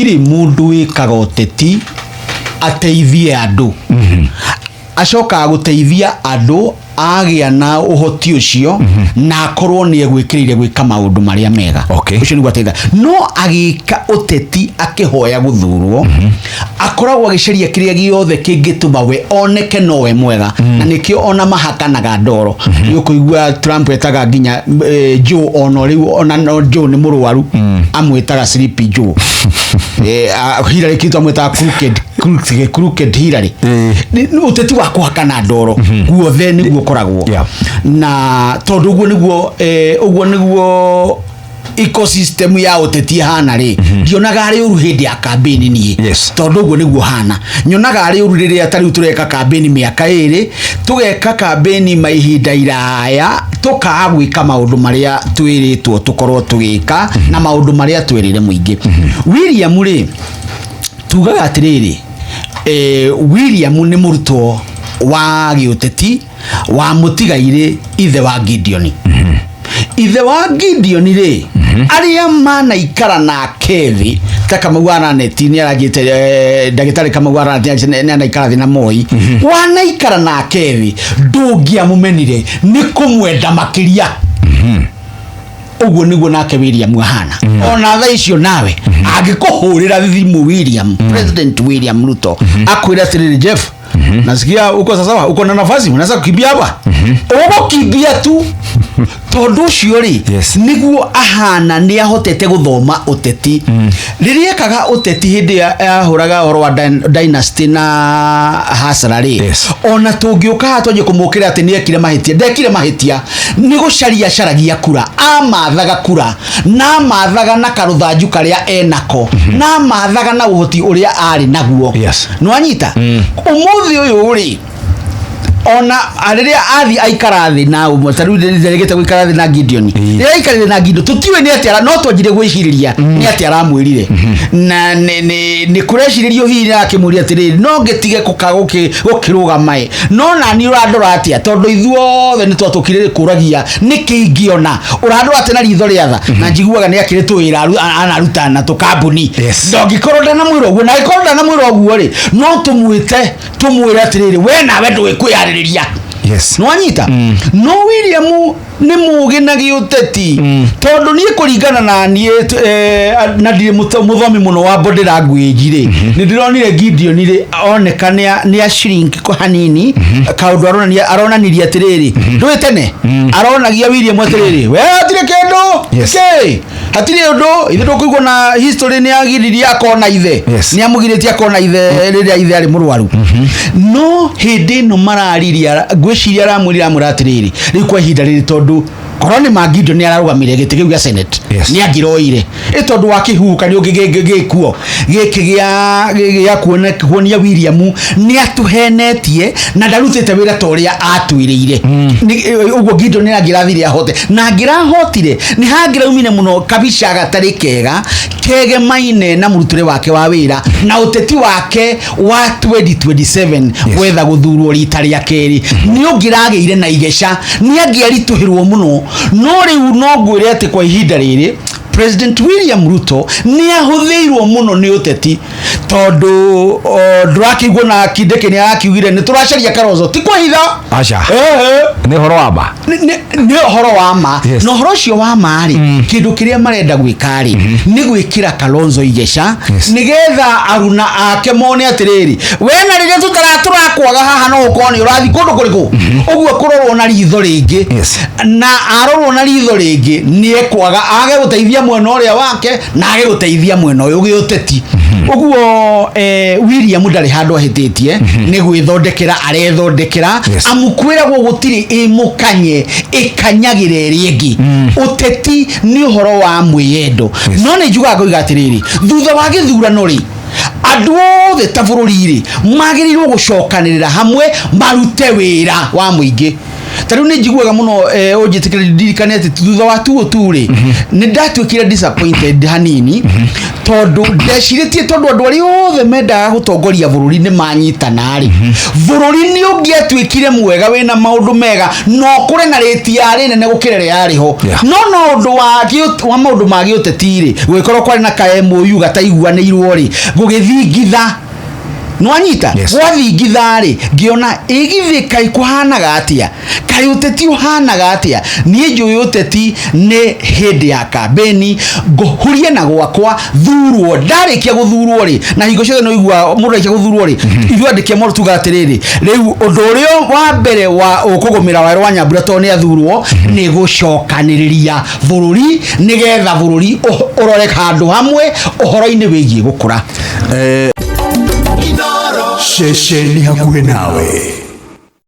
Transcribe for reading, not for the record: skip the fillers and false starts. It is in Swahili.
gutiri mundu wikaga uteti ateithie andu acoka guteithia andu agia na uhoti ucio na akorwo ni egwikirire gwika maundu maria mega ucio ni gwateitha no agika uteti akihoya guthurwo akoragwo agiceria kiria giothe kingituma we oneke nowe mwega na nikio ona mahakanaga ndoro yukuigua Trump etaga nginya Joe onoriu ona no Joe ni murwaru amwetaga Sleepy Joe Hillary kitu amwetaga crooked Hillary ni uteti wa kuhakana ndoro guothe ni gukoragwo na tondu uguo niguo ecosystem ya uteti hana ri ndionaga ari uru hindi ya campaign ni tondu uguo niguo hana nyonaga ari uru riria tari tureka campaign miaka iri tugeka campaign maihinda iraya tukagwika maundu maria twiritwo tukorwo tugika na maundu maria twirire muingi William ri tugaga atiriri William ni murutwo wa giuteti wa mutigaire ithe wa Gideon ithe wa Gideon ri aria mana ikara na kethi takamugwana neti ni aragite ndagitari kamugwana ni anaikara thina Moi wana ikara na kethi ndungia mumenire ni kumwenda makiria uguo niguo nake William hana ona tha icio nawe agikuhurira thimu William President William Ruto akwira tiriri Jeff nasikia uko sasa uko na nafasi unaweza kukimbia hapa uko kimbia tu tondu ucio ri niguo ahana ni ahotete guthoma uteti riria kaga uteti hindi ya huraga oro wa dynasty na hasara ri ona tungiuka hatonye kumukira ati ni ekire mahitia ndekire mahitia ni gucaria caragia kura amathaga kura na mathaga na karuthanju karia enako na mathaga na uhoti uria ari naguo no anyita umuthi uyu ri ona ariria athi aikarathi na umutaru ndirigete gwikarathi na Gideon ria ikarire na Gideon tutiwe ni atiara no twajire gwiciriria ni atiara mwirire na ni kureshiririo hinya akimuria atiriri no ngetige gukiruga mai no na ni urandora atia tondu ithuothe ni twatukirire kuragia nikiingiona urandora atina ritho riatha na njiguaga ni akire tuwira anaruta na tukambuni ndogikorwo ndana mwiro guo na ikorwo ndana mwiro guo ri no tumwira atiriri we nawe ndwikwiyari no anyita no William ni mugi na giuteti tondu ni kuringana na ni na ndire muthomi muno wa body language ri ni ndironire Gideon ri oneka ni shrink ko hanini kaundu aronaniria atiriri ndwitene aronagia William atiriri we atire kendo hatire undu ithe ndukuigwa na history ni agiriria akona ithe ni amugiritie akona ithe riria ithe ari murwaru no hindi no marariria gwiciria ramurira muratiriri ri kwa ihinda riri tondu koroni Gideon ni ararugamire giti kiu gia Senate ni agiroire itondu wakihuka ni ungigikuo gikigia kuonia William ni atuhenetie na ndarutite wira toria atwirire uguo Gideon ni agirathire ahote na agirahotire ni hagira umine muno kabisha gatari kega kege maine na murutire wake wa wira na uteti wake wa 2027 wetha guthurwo rita ria keri ni ungirageire na igesha ni agiarituhirwo muno no riu no ngwire ati kwa ihinda riri President William Ruto ni ahuthiirwo muno ni uteti tondu ndrakigwo na Kindiki ni akiugire ni turacaria Kalonzo ti kwa hitha acha ni horo wa ma ni horo wa ma no horo cio wa ma ri kindu kiria marenda gwikari ni gwikira Kalonzo igesha nigetha aruna ake mone atiriri we na riria tutarakwaga haha no ukoni urathi kundu kuriku uguo kurorwo na ritho ringi na arorwo na ritho ringi ni ekwaga age guteithia mwena uria wake na age guteithia mwena uyu giuteti uguo William ndari handu ahititie ni gwithondekera arethondekera amukwiragwo gutiri imukanye ikanyagire riengi uteti ni uhoro wa mwiyendo no ni njuga ngoiga atiriri thutha wa githurano ri andu othe ta bururi ri magirirwo gucokanirira hamwe marute wira wa muingi tariu ni njiguaga muno unjitikire ndirikane ati thutha wa tu ri ni ndatwikire disappointed hanini tondu ndeciritie tondu andu ari othe mendaga gutongoria bururi ni manyitana ri bururi ni ungiatwikire mwega wina maundu mega no kure na reti yari nene gukirere yari ho no undu wa maundu magi uteti ri gwikorwo kwari na KMU gataiguanirwo ri gugithingitha nwanyita wathingithari ngiona igithi kai kuhanaga atia kai uteti uhanaga atia nie njui uteti ni hindi ya kambeni nguhurie na gwakwa thurwo ndarikia guthurwo ri na hingo ciothe no igua mundu arikia guthurwo ri ithu andikia moru tuga atiriri riu undu urio wa mbere wa ukugumira wa Rwa Nyambura to ni athurwo ni gucokaniriria bururi nigetha bururi urore kandu hamwe uhoro-ini wigie gukura Shesheni hakuhe nawe.